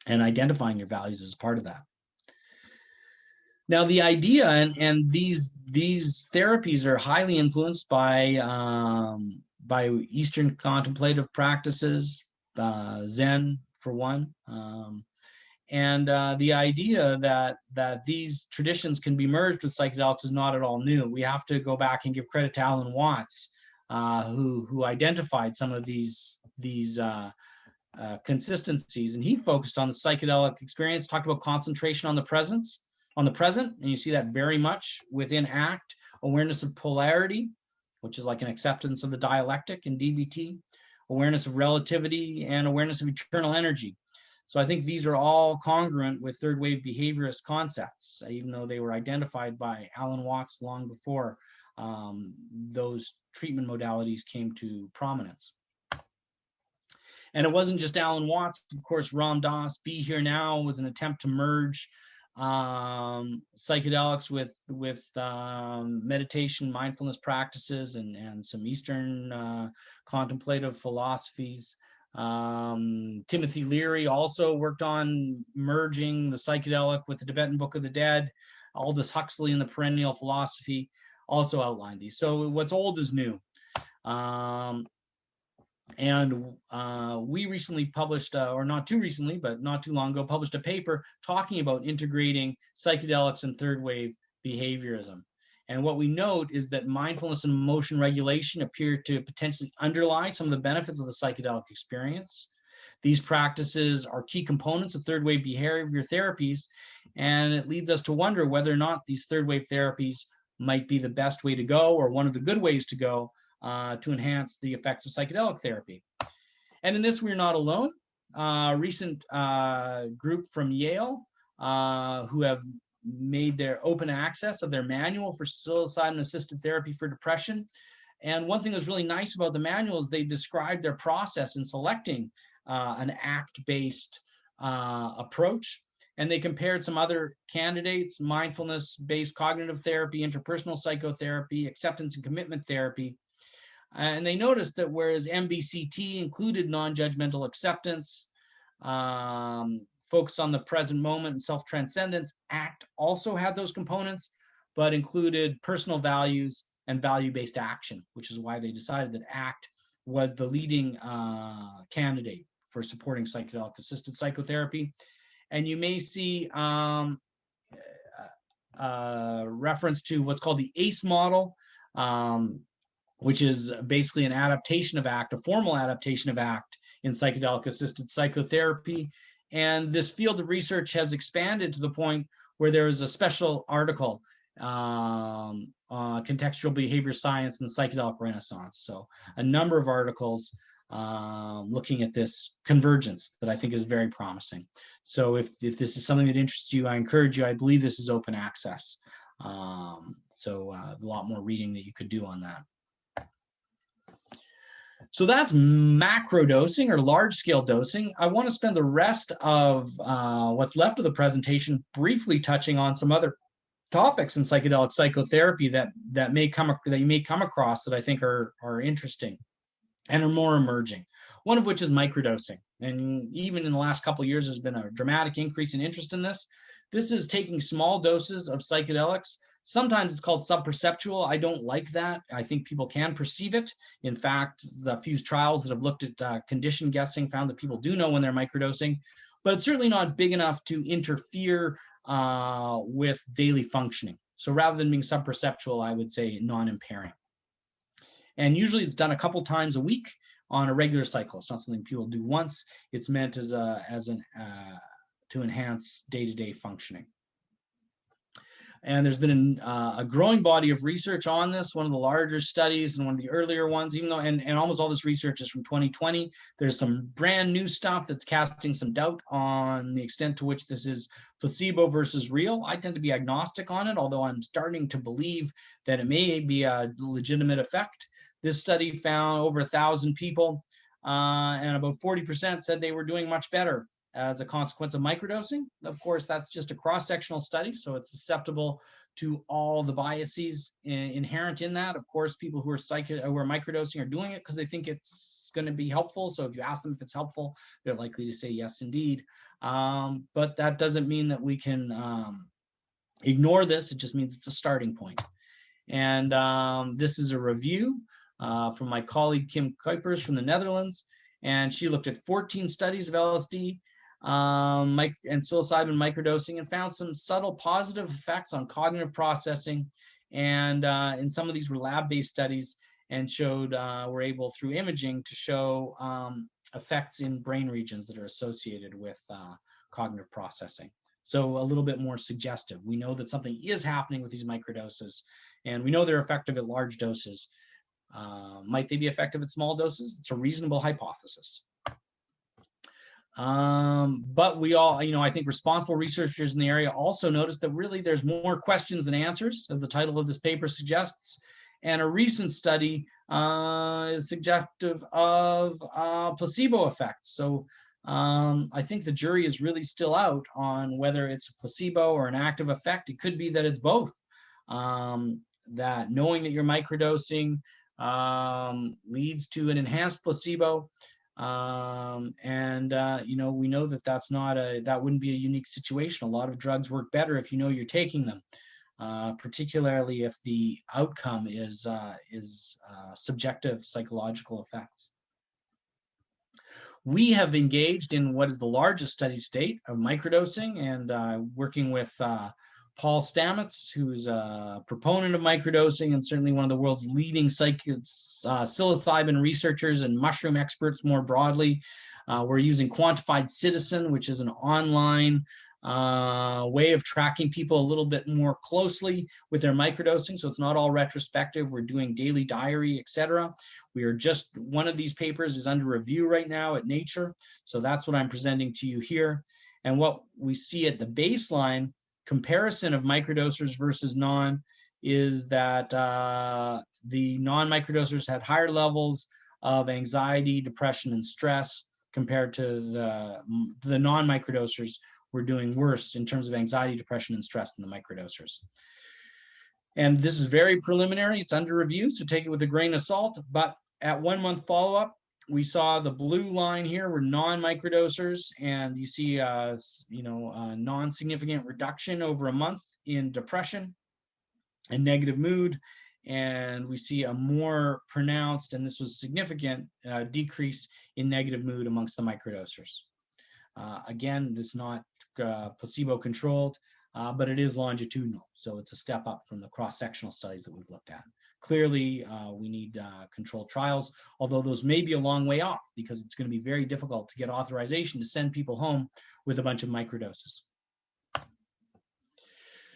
and identifying your values as part of that. Now, the idea, and these therapies are highly influenced by Eastern contemplative practices, Zen for one, and the idea that these traditions can be merged with psychedelics is not at all new. We have to go back and give credit to Alan Watts, who identified some of these consistencies, and he focused on the psychedelic experience, talked about concentration on the present, and you see that very much within ACT, awareness of polarity, which is like an acceptance of the dialectic in DBT, awareness of relativity, and awareness of eternal energy. So I think these are all congruent with third wave behaviorist concepts, even though they were identified by Alan Watts long before those treatment modalities came to prominence. And it wasn't just Alan Watts, of course. Ram Dass, Be Here Now was an attempt to merge psychedelics with meditation, mindfulness practices, and some Eastern contemplative philosophies. Timothy Leary also worked on merging the psychedelic with the Tibetan Book of the Dead. Aldous Huxley in the Perennial Philosophy also outlined these. So what's old is new. And we recently published, or not too recently, but not too long ago, published a paper talking about integrating psychedelics and third wave behaviorism. And what we note is that mindfulness and emotion regulation appear to potentially underlie some of the benefits of the psychedelic experience. These practices are key components of third wave behavior therapies, and it leads us to wonder whether or not these third wave therapies might be the best way to go, or one of the good ways to go, to enhance the effects of psychedelic therapy. And in this, we're not alone. A recent group from Yale who have made their open access of their manual for psilocybin-assisted therapy for depression. And one thing that's really nice about the manual is they describe their process in selecting an ACT-based approach. And they compared some other candidates: mindfulness-based cognitive therapy, interpersonal psychotherapy, acceptance and commitment therapy. And they noticed that whereas MBCT included non-judgmental acceptance, focus on the present moment and self-transcendence, ACT also had those components, but included personal values and value-based action, which is why they decided that ACT was the leading candidate for supporting psychedelic assisted psychotherapy. And you may see reference to what's called the ACE model, which is basically an adaptation of ACT, a formal adaptation of ACT in psychedelic assisted psychotherapy. And this field of research has expanded to the point where there is a special article on contextual behavior science and the psychedelic renaissance. So a number of articles looking at this convergence that I think is very promising. So if this is something that interests you, I encourage you. I believe this is open access. So a lot more reading that you could do on that. So that's macrodosing, or large-scale dosing. I want to spend the rest of what's left of the presentation briefly touching on some other topics in psychedelic psychotherapy that you may come across that I think are interesting and are more emerging. One of which is microdosing. And even in the last couple of years, there's been a dramatic increase in interest in this. This is taking small doses of psychedelics. Sometimes it's called subperceptual. I don't like that. I think people can perceive it. In fact, the few trials that have looked at condition guessing found that people do know when they're microdosing, but it's certainly not big enough to interfere with daily functioning. So rather than being subperceptual, I would say non-impairing. And usually it's done a couple times a week on a regular cycle. It's not something people do once. It's meant to enhance day-to-day functioning. And there's been a growing body of research on this, one of the larger studies and one of the earlier ones, even though, and almost all this research is from 2020. There's some brand new stuff that's casting some doubt on the extent to which this is placebo versus real. I tend to be agnostic on it, although I'm starting to believe that it may be a legitimate effect. This study found over 1,000 people, and about 40% said they were doing much better as a consequence of microdosing. Of course, that's just a cross-sectional study, so it's susceptible to all the biases inherent in that. Of course, people who are microdosing are doing it because they think it's going to be helpful. So if you ask them if it's helpful, they're likely to say yes, indeed. But that doesn't mean that we can Ignore this, it just means it's a starting point. And this is a review from my colleague Kim Kuipers from the Netherlands, and she looked at 14 studies of LSD and psilocybin microdosing and found some subtle positive effects on cognitive processing. And in some of these were lab-based studies, and showed were able through imaging to show effects in brain regions that are associated with cognitive processing. So a little bit more suggestive. We know that something is happening with these microdoses, and we know they're effective at large doses. Might they be effective at small doses? It's a reasonable hypothesis. But we all, I think responsible researchers in the area also noticed that really there's more questions than answers, as the title of this paper suggests. And a recent study is suggestive of placebo effects. So I think the jury is really still out on whether it's a placebo or an active effect. It could be that it's both. That knowing that you're microdosing leads to an enhanced placebo. We know that that wouldn't be a unique situation. A lot of drugs work better if you know you're taking them, particularly if the outcome is subjective psychological effects. We have engaged in what is the largest study to date of microdosing, and working with Paul Stamets, who's a proponent of microdosing and certainly one of the world's leading psilocybin researchers and mushroom experts more broadly. We're using Quantified Citizen, which is an online way of tracking people a little bit more closely with their microdosing. So it's not all retrospective. We're doing daily diary, etc. One of these papers is under review right now at Nature. So that's what I'm presenting to you here. And what we see at the baseline comparison of microdosers versus non is that the non-microdosers had higher levels of anxiety, depression, and stress compared to the non-microdosers were doing worse in terms of anxiety, depression, and stress than the microdosers. And this is very preliminary. It's under review, so take it with a grain of salt. But at 1 month follow-up, we saw the blue line here were non-microdosers, and you see a non-significant reduction over a month in depression and negative mood. And we see a more pronounced, and this was significant, decrease in negative mood amongst the microdosers. Again, this is not placebo-controlled, but it is longitudinal. So it's a step up from the cross-sectional studies that we've looked at. Clearly, we need controlled trials, although those may be a long way off because it's going to be very difficult to get authorization to send people home with a bunch of microdoses.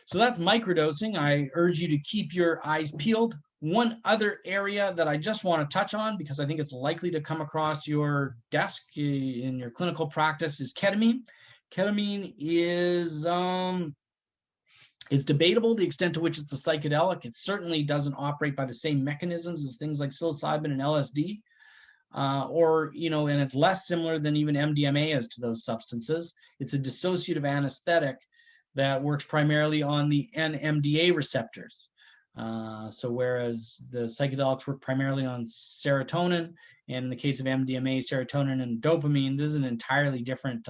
So that's microdosing. I urge you to keep your eyes peeled. One other area that I just want to touch on, because I think it's likely to come across your desk in your clinical practice, is ketamine. Ketamine is it's debatable the extent to which it's a psychedelic. It certainly doesn't operate by the same mechanisms as things like psilocybin and LSD, and it's less similar than even MDMA is to those substances. It's a dissociative anesthetic that works primarily on the NMDA receptors. So whereas the psychedelics work primarily on serotonin, and in the case of MDMA, serotonin and dopamine, this is an entirely different,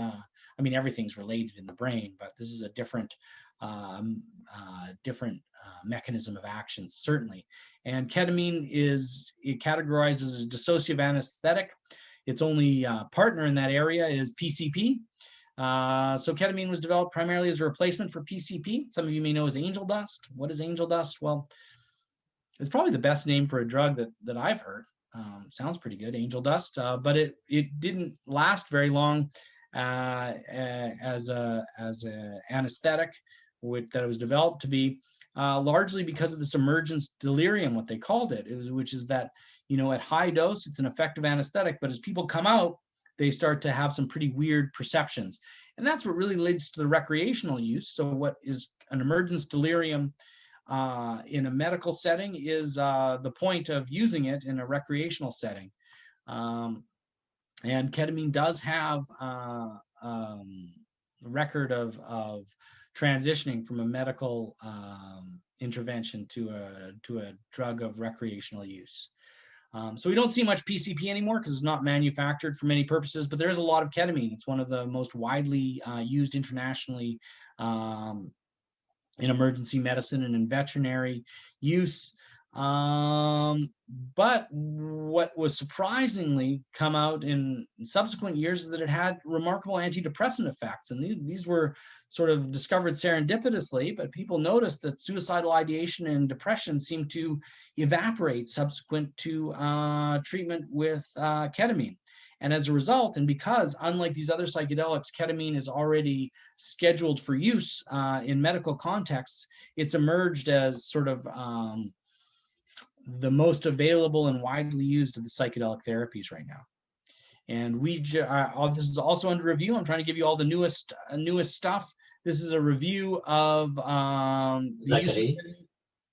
everything's related in the brain, but this is a different mechanism of action, certainly. And ketamine is categorized as a dissociative anesthetic. Its only partner in that area is PCP. So ketamine was developed primarily as a replacement for PCP. Some of you may know as angel dust. What is angel dust? Well, it's probably the best name for a drug that I've heard. Sounds pretty good, angel dust, but it didn't last very long as a anesthetic that it was developed to be, largely because of this emergence delirium, what they called it, which is that, at high dose, it's an effective anesthetic, but as people come out, they start to have some pretty weird perceptions. And that's what really leads to the recreational use. So what is an emergence delirium in a medical setting is the point of using it in a recreational setting. And ketamine does have a record of transitioning from a medical intervention to a drug of recreational use. So we don't see much PCP anymore because it's not manufactured for many purposes, but there is a lot of ketamine. It's one of the most widely used internationally in emergency medicine and in veterinary use. But what was surprisingly come out in subsequent years is that it had remarkable antidepressant effects. And these were sort of discovered serendipitously, but people noticed that suicidal ideation and depression seemed to evaporate subsequent to treatment with ketamine. And as a result, and because unlike these other psychedelics, ketamine is already scheduled for use in medical contexts, it's emerged as sort of the most available and widely used of the psychedelic therapies right now. And this is also under review. I'm trying to give you all the newest stuff. This is a review of Zachary.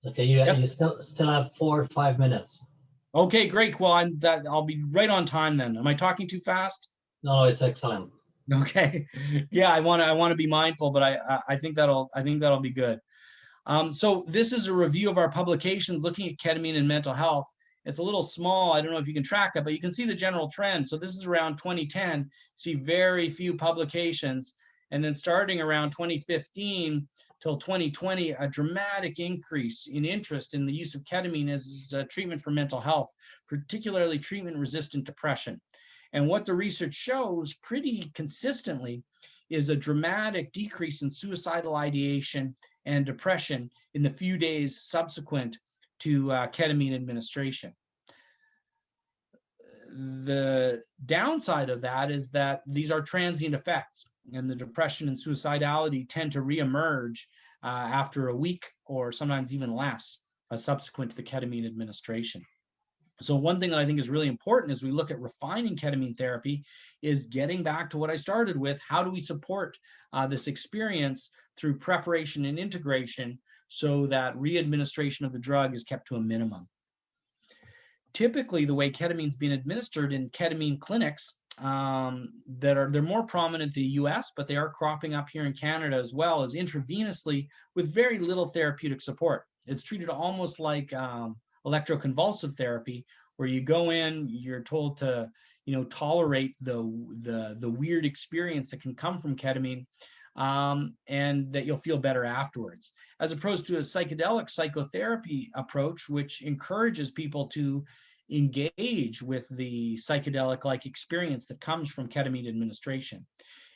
Okay, you still have 4 or 5 minutes. Okay, great. Well, I'll be right on time then. Am I talking too fast? No, it's excellent. Okay. Yeah, I want to be mindful, but I think that'll be good. So this is a review of our publications looking at ketamine and mental health. It's a little small. I don't know if you can track it, but you can see the general trend. So this is around 2010, see very few publications. And then starting around 2015 till 2020, a dramatic increase in interest in the use of ketamine as a treatment for mental health, particularly treatment-resistant depression. And what the research shows pretty consistently is a dramatic decrease in suicidal ideation and depression in the few days subsequent to ketamine administration. The downside of that is that these are transient effects, and the depression and suicidality tend to reemerge after a week or sometimes even less subsequent to the ketamine administration. So one thing that I think is really important as we look at refining ketamine therapy is getting back to what I started with. How do we support this experience through preparation and integration so that readministration of the drug is kept to a minimum? Typically, the way ketamine is being administered in ketamine clinics they're more prominent in the US, but they are cropping up here in Canada as well, as intravenously with very little therapeutic support. It's treated almost like electroconvulsive therapy, where you go in, you're told to, tolerate the weird experience that can come from ketamine, and that you'll feel better afterwards, as opposed to a psychedelic psychotherapy approach, which encourages people to engage with the psychedelic-like experience that comes from ketamine administration.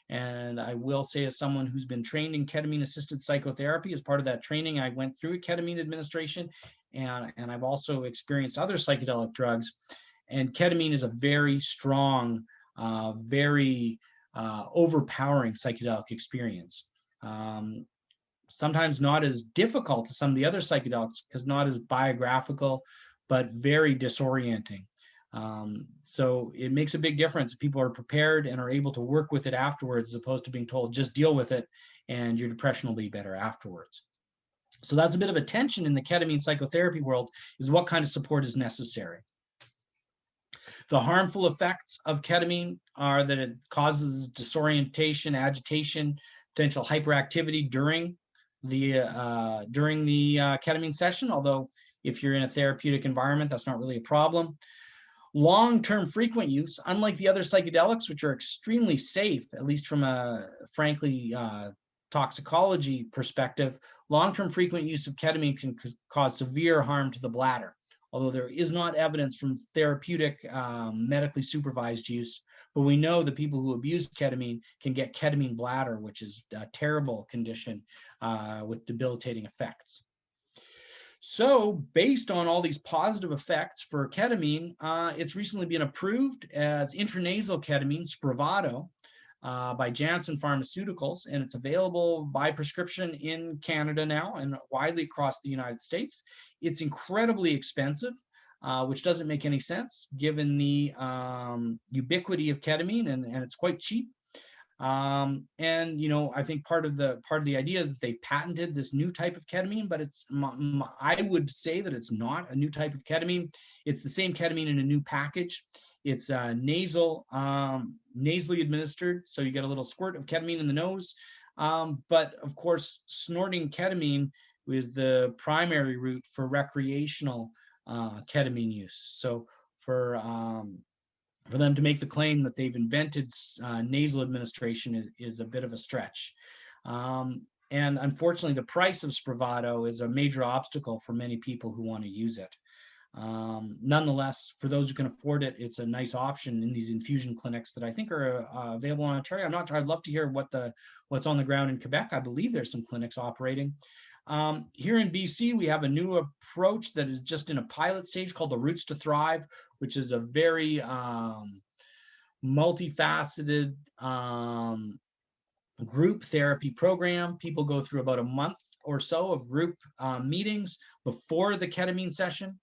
And I will say, as someone who's been trained in ketamine-assisted psychotherapy, as part of that training, I went through ketamine administration, and I've also experienced other psychedelic drugs. And ketamine is a very strong, very overpowering psychedelic experience. Sometimes not as difficult as some of the other psychedelics, because not as biographical, but very disorienting. So it makes a big difference if people are prepared and are able to work with it afterwards, as opposed to being told, just deal with it and your depression will be better afterwards. So that's a bit of a tension in the ketamine psychotherapy world, is what kind of support is necessary. The harmful effects of ketamine are that it causes disorientation, agitation, potential hyperactivity during the ketamine session, although if you're in a therapeutic environment, that's not really a problem. Long-term frequent use, unlike the other psychedelics, which are extremely safe, at least from a, frankly, toxicology perspective, long-term frequent use of ketamine can cause severe harm to the bladder, although there is not evidence from therapeutic, medically supervised use. But we know that people who abuse ketamine can get ketamine bladder, which is a terrible condition with debilitating effects. So based on all these positive effects for ketamine, it's recently been approved as intranasal ketamine, Spravato, by Janssen Pharmaceuticals, and it's available by prescription in Canada now and widely across the United States. It's incredibly expensive, which doesn't make any sense given the ubiquity of ketamine, and it's quite cheap. And I think part of the idea is that they've patented this new type of ketamine, but I would say that it's not a new type of ketamine. It's the same ketamine in a new package. It's nasally administered, so you get a little squirt of ketamine in the nose. But of course, snorting ketamine is the primary route for recreational ketamine use. So for them to make the claim that they've invented nasal administration is a bit of a stretch. And unfortunately, the price of Spravato is a major obstacle for many people who want to use it. Nonetheless, for those who can afford it, it's a nice option in these infusion clinics that I think are available in Ontario. I'm not sure. I'd love to hear what's on the ground in Quebec. I believe there's some clinics operating. Here in BC, we have a new approach that is just in a pilot stage called the Roots to Thrive, which is a very multifaceted group therapy program. People go through about a month or so of group meetings before the ketamine session.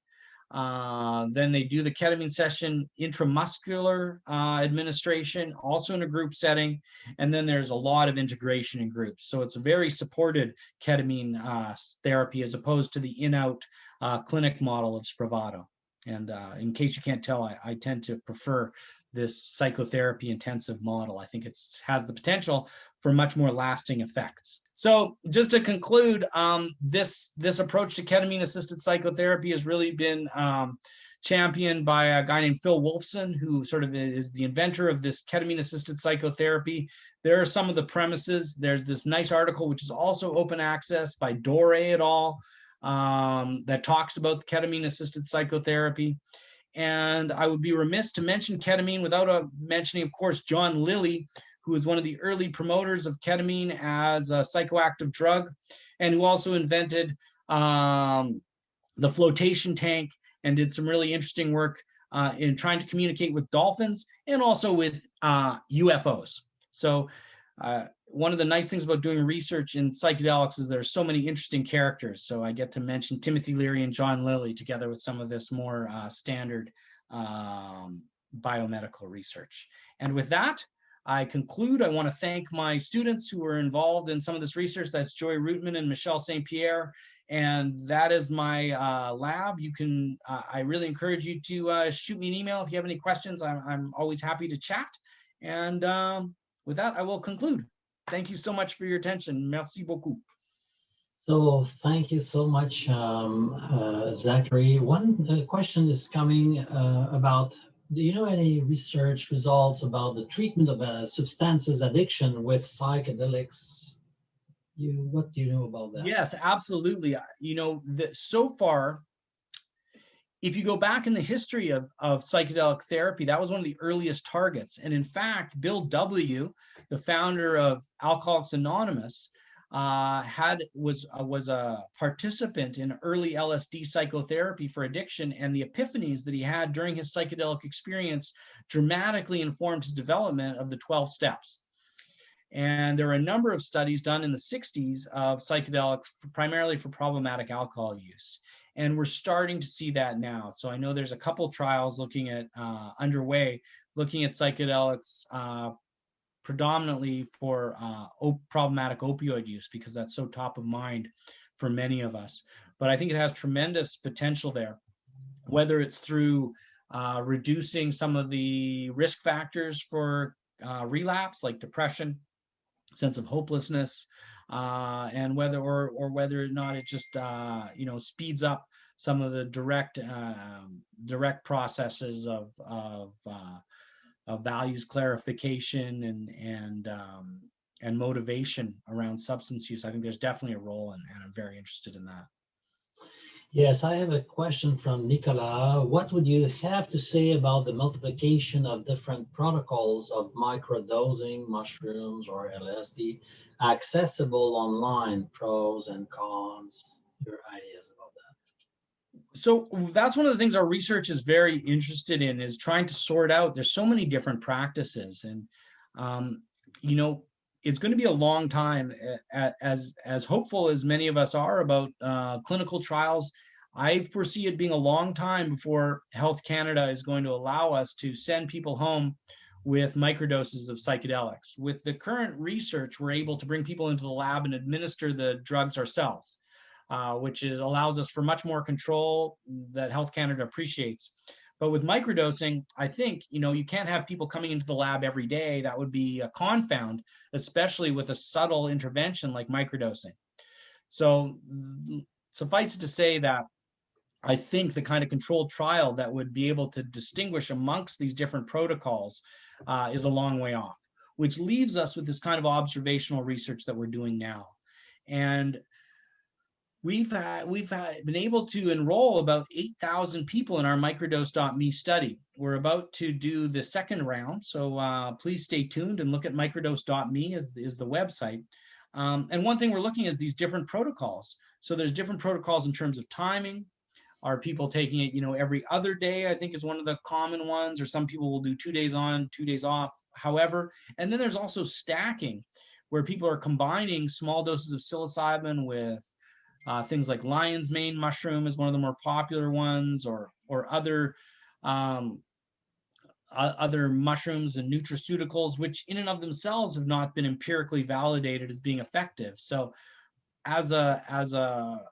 Then they do the ketamine session intramuscular administration, also in a group setting. And then there's a lot of integration in groups. So it's a very supported ketamine therapy as opposed to the in-out clinic model of Spravato. And in case you can't tell, I tend to prefer this psychotherapy intensive model. I think it has the potential for much more lasting effects. So just to conclude, this approach to ketamine-assisted psychotherapy has really been championed by a guy named Phil Wolfson, who sort of is the inventor of this ketamine-assisted psychotherapy. There are some of the premises. There's this nice article, which is also open access by Dore et al., that talks about the ketamine-assisted psychotherapy. And I would be remiss to mention ketamine without mentioning, of course, John Lilly, who was one of the early promoters of ketamine as a psychoactive drug, and who also invented the flotation tank and did some really interesting work in trying to communicate with dolphins and also with UFOs. So one of the nice things about doing research in psychedelics is there's so many interesting characters. So I get to mention Timothy Leary and John Lilly together with some of this more standard biomedical research. And with that, I conclude. I want to thank my students who were involved in some of this research. That's Joy Rootman and Michelle St. Pierre. And that is my lab. You can, I really encourage you to shoot me an email if you have any questions. I'm always happy to chat. And with that, I will conclude. Thank you so much for your attention. Merci beaucoup. So thank you so much, Zachary. One question is coming about, do you know any research results about the treatment of substances addiction with psychedelics? What do you know about that? Yes, absolutely. You know, so far, if you go back in the history of psychedelic therapy, that was one of the earliest targets. And in fact, Bill W., the founder of Alcoholics Anonymous, was a participant in early LSD psychotherapy for addiction, and the epiphanies that he had during his psychedelic experience dramatically informed his development of the 12 steps. And there were a number of studies done in the 60s of psychedelics, primarily for problematic alcohol use. And we're starting to see that now. So I know there's a couple trials looking at underway, looking at psychedelics predominantly for problematic opioid use, because that's so top of mind for many of us. But I think it has tremendous potential there, whether it's through reducing some of the risk factors for relapse, like depression, sense of hopelessness, and whether or not it just speeds up some of the direct processes of values clarification and motivation around substance use. I think there's definitely a role, and I'm very interested in that. Yes, I have a question from Nicolas. What would you have to say about the multiplication of different protocols of microdosing, mushrooms, or LSD accessible online, pros and cons, your ideas about that? So that's one of the things our research is very interested in, is trying to sort out, there's so many different practices, and it's going to be a long time, as hopeful as many of us are about clinical trials. I foresee it being a long time before Health Canada is going to allow us to send people home with microdoses of psychedelics. With the current research, we're able to bring people into the lab and administer the drugs ourselves, which allows us for much more control that Health Canada appreciates. But with microdosing, I think, you can't have people coming into the lab every day. That would be a confound, especially with a subtle intervention like microdosing. So suffice it to say that I think the kind of controlled trial that would be able to distinguish amongst these different protocols is a long way off, which leaves us with this kind of observational research that we're doing now. And we've been able to enroll about 8,000 people in our Microdose.me study. We're about to do the second round, so please stay tuned and look at Microdose.me is the website. And one thing we're looking at is these different protocols. So there's different protocols in terms of timing. Are people taking it, every other day, I think is one of the common ones, or some people will do 2 days on, 2 days off, however. And then there's also stacking, where people are combining small doses of psilocybin with things like lion's mane mushroom is one of the more popular ones, or other mushrooms and nutraceuticals, which in and of themselves have not been empirically validated as being effective. So as a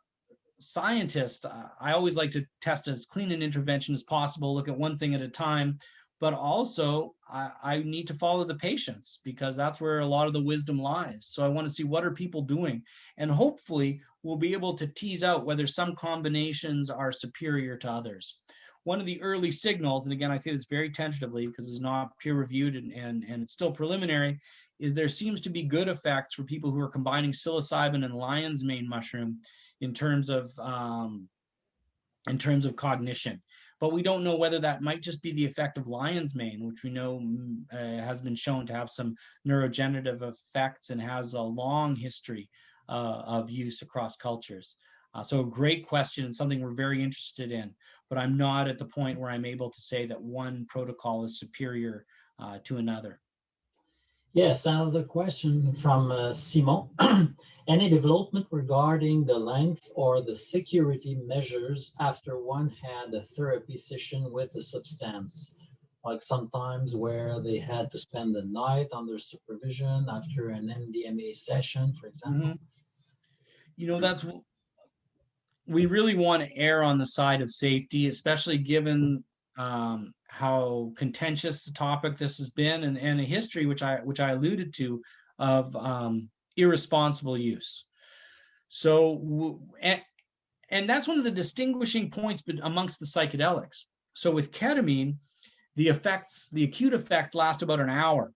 scientist, I always like to test as clean an intervention as possible, look at one thing at a time, but also I need to follow the patients, because that's where a lot of the wisdom lies. So I want to see what are people doing, and hopefully we'll be able to tease out whether some combinations are superior to others. One of the early signals, and again, I say this very tentatively because it's not peer reviewed and it's still preliminary, is there seems to be good effects for people who are combining psilocybin and lion's mane mushroom in terms of cognition. But we don't know whether that might just be the effect of lion's mane, which we know has been shown to have some neurodegenerative effects and has a long history of use across cultures. So a great question, and something we're very interested in, but I'm not at the point where I'm able to say that one protocol is superior to another. Yes, another question from Simon. Any development regarding the length or the security measures after one had a therapy session with the substance? Like sometimes where they had to spend the night under supervision after an MDMA session, for example. We really want to err on the side of safety, especially given how contentious the topic this has been, and a history which I alluded to of irresponsible use. So, and that's one of the distinguishing points amongst the psychedelics. So with ketamine, the acute effects last about an hour.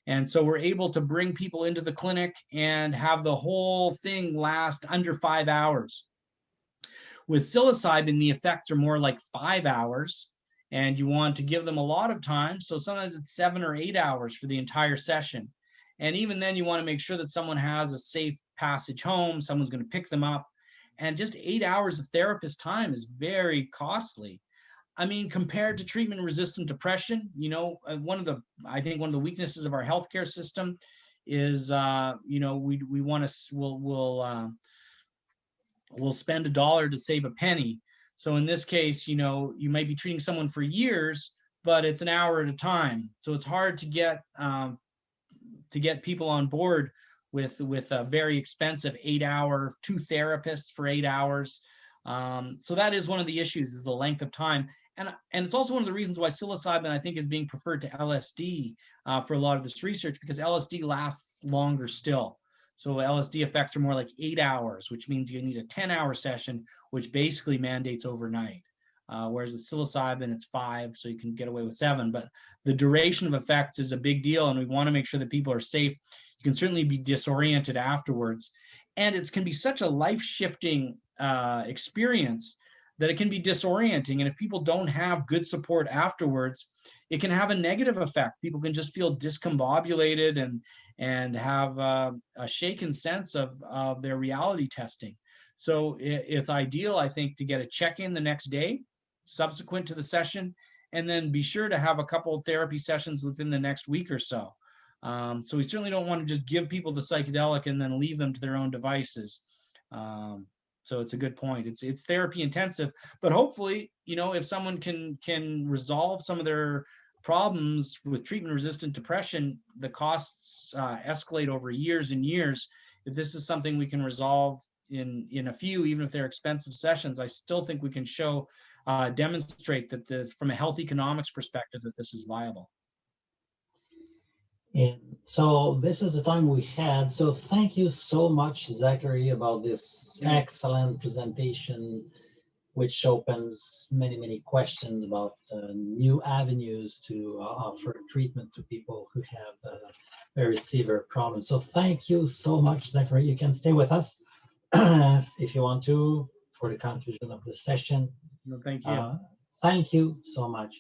And so we're able to bring people into the clinic and have the whole thing last under 5 hours. With psilocybin, the effects are more like 5 hours, and you want to give them a lot of time. So sometimes it's 7 or 8 hours for the entire session. And even then, you want to make sure that someone has a safe passage home, someone's going to pick them up. And just 8 hours of therapist time is very costly. I mean, compared to treatment-resistant depression, one of the weaknesses of our healthcare system is, we'll spend $1 to save a penny. So in this case, you might be treating someone for years, but it's an hour at a time. So it's hard to get people on board with a very expensive 8-hour, 2 therapists for 8 hours. So that is one of the issues, is the length of time. And it's also one of the reasons why psilocybin, I think, is being preferred to LSD for a lot of this research, because LSD lasts longer still. So LSD effects are more like 8 hours, which means you need a 10-hour session, which basically mandates overnight. Whereas with psilocybin, it's 5, so you can get away with 7. But the duration of effects is a big deal, and we want to make sure that people are safe. You can certainly be disoriented afterwards. And it can be such a life-shifting experience that it can be disorienting. And if people don't have good support afterwards, it can have a negative effect. People can just feel discombobulated and have a shaken sense of their reality testing. So it's ideal, I think, to get a check-in the next day, subsequent to the session, and then be sure to have a couple of therapy sessions within the next week or so. So we certainly don't want to just give people the psychedelic and then leave them to their own devices. So it's a good point. It's therapy intensive, but hopefully, if someone can resolve some of their problems with treatment-resistant depression, the costs escalate over years and years. If this is something we can resolve in a few, even if they're expensive sessions, I still think we can demonstrate that from a health economics perspective, that this is viable. And so this is the time we had. So thank you so much, Zachary, about this excellent presentation, which opens many, many questions about new avenues to offer treatment to people who have receiver problem. So thank you so much, Zachary. You can stay with us if you want to for the conclusion of the session. No, thank you. Thank you so much.